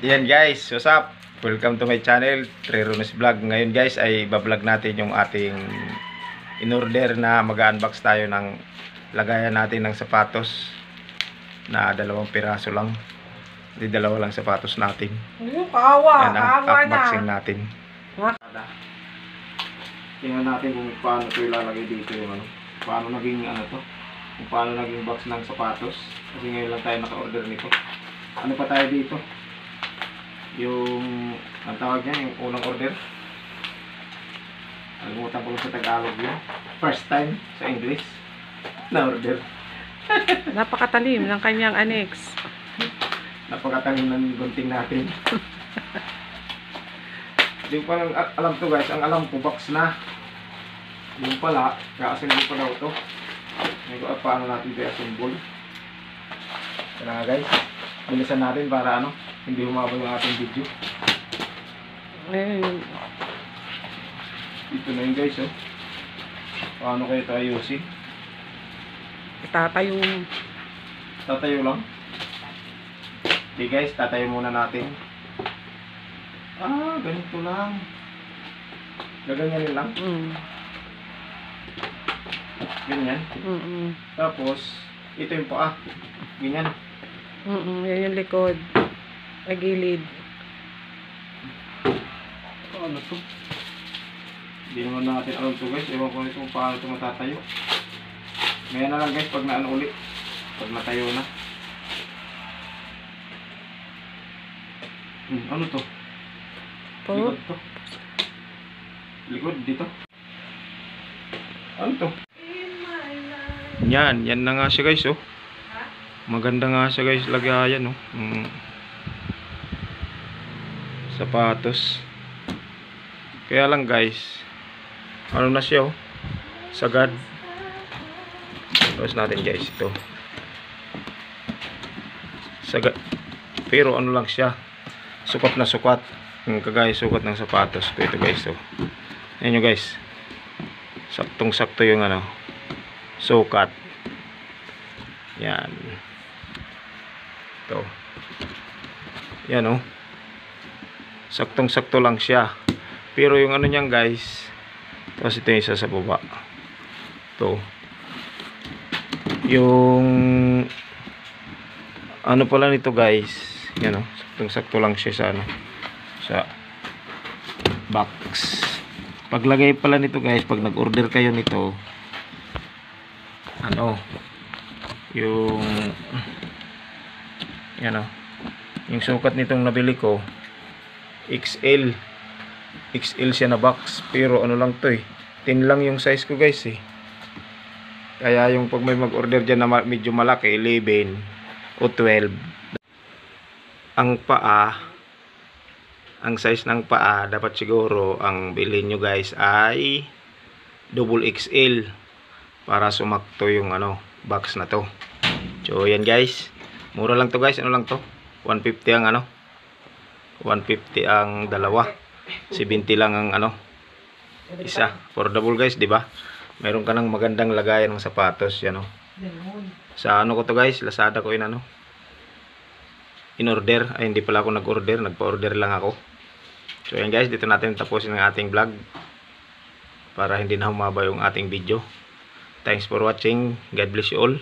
Yan guys, what's up? Welcome to my channel, Trerones Vlog. Ngayon guys ay bablog natin yung ating in-order na mag-unbox tayo ng lagayan natin ng sapatos na 2 piraso lang. Hindi 2 lang sapatos natin. Kawa, Yan ang kawa na. unboxing natin. Tingnan natin kung paano ito ilalagay dito yung ano. Paano naging ano to? Kung paano naging box ng sapatos. Kasi ngayon lang tayo naka-order nito. Ano pa tayo dito? Yung, ang tawag niya, yung unang order. Alimutan ko sa Tagalog yun. First time sa English na order. Napakatalim ng kanyang annex. Napakatalim ng gunting natin. Yung palang alam to guys, ang alam ko box na. Yung pala, ka-assemble pa daw to. Ngayon paano natin i-assemble. Kaya nga guys, bilisan natin para ano, hindi humaba yung ating video. Ayun. Ito na yun guys, oh. Paano kayo ito ayusin? Tatayo. Tatayo lang. Okay guys, tatayo muna natin. Ganito lang. Gaganyanin lang. Ganyan. Tapos, ito yung paa. Ganyan. Yan yung likod. Ay, gilid. Ano to? Hindi naman natin alam to guys. Ewan ko kung paano ito matatayo. Ngayon na lang guys pag naano ulit. Pag natayo na. Ano to? Likod to. Likod dito. Ano to? Yan na nga siya guys, oh. Maganda nga siya guys, lagayan, oh. Sapatos. Kaya lang guys, ano na siya, oh. Sagad. Tapos natin guys ito. Sagad. Pero ano lang siya, sukat na sukat. Kagaya sukat ng sapatos ko ito guys, oh. Ayan nyo guys, saktong sakto yung ano, sukat. Yan. Ito. Yan, oh. Saktong sakto lang siya. Pero yung ano niyan guys, tapos ito yung isa sa baba. Ito. Yung ano pala nito guys, yan, oh. Saktong sakto lang siya sa ano, sa box. Paglagay pala nito guys, pag nag-order kayo nito, ano, yung yan, oh, yung sukat nitong nabili ko XL siya na box, pero ano lang to, 10 lang yung size ko guys, eh. Kaya yung pag may mag-order dyan na medyo malaki, 11 o 12, ang paa, ang size ng paa, dapat siguro ang bilhin nyo guys ay double XL para sumakto yung ano, box na to. So yan guys, mura lang to guys. Ano lang to, 150 ang ano, 150 ang dalawa, 70 lang ang ano, isa. Affordable guys, di ba? Meron ka ng magandang lagayan ng sapatos, yan, oh. Sa ano ko to guys, Lazada ko in ano, in order. Ay, hindi pala ako nag-order, nagpa-order lang ako. So yan guys, dito natin tapusin ang ating vlog para hindi na humaba yung ating video. Thanks for watching. God bless you all.